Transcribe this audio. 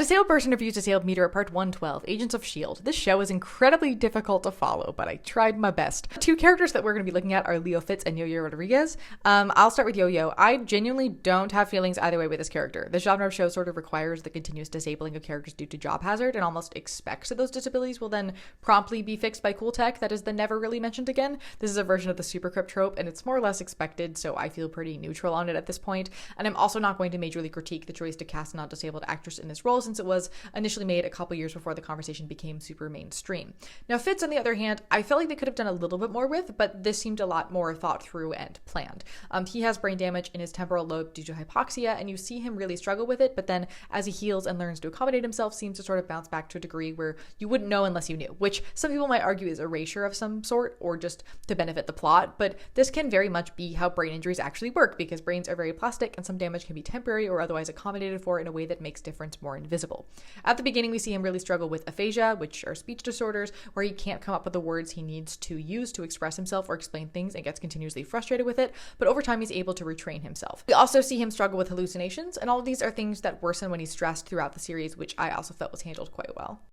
Disabled Person Reviews Disabled Meteor Part 112, Agents of S.H.I.E.L.D. This show is incredibly difficult to follow, but I tried my best. Two characters that we're going to be looking at are Leo Fitz and Yo-Yo Rodriguez. I'll start with Yo-Yo. I genuinely don't have feelings either way with this character. This genre of show sort of requires the continuous disabling of characters due to job hazard and almost expects that those disabilities will then promptly be fixed by cool tech that is then never really mentioned again. This is a version of the Supercrypt trope, and it's more or less expected, so I feel pretty neutral on it at this point. And I'm also not going to majorly critique the choice to cast a non-disabled actress in this role, since it was initially made a couple years before the conversation became super mainstream. Now, Fitz, on the other hand, I felt like they could have done a little bit more with, but this seemed a lot more thought through and planned. He has brain damage in his temporal lobe due to hypoxia, and you see him really struggle with it, but then as he heals and learns to accommodate himself, seems to sort of bounce back to a degree where you wouldn't know unless you knew, which some people might argue is erasure of some sort, or just to benefit the plot, but this can very much be how brain injuries actually work, because brains are very plastic and some damage can be temporary or otherwise accommodated for in a way that makes difference more invisible. At the beginning, we see him really struggle with aphasia, which are speech disorders, where he can't come up with the words he needs to use to express himself or explain things and gets continuously frustrated with it, but over time he's able to retrain himself. We also see him struggle with hallucinations, and all of these are things that worsen when he's stressed throughout the series, which I also felt was handled quite well.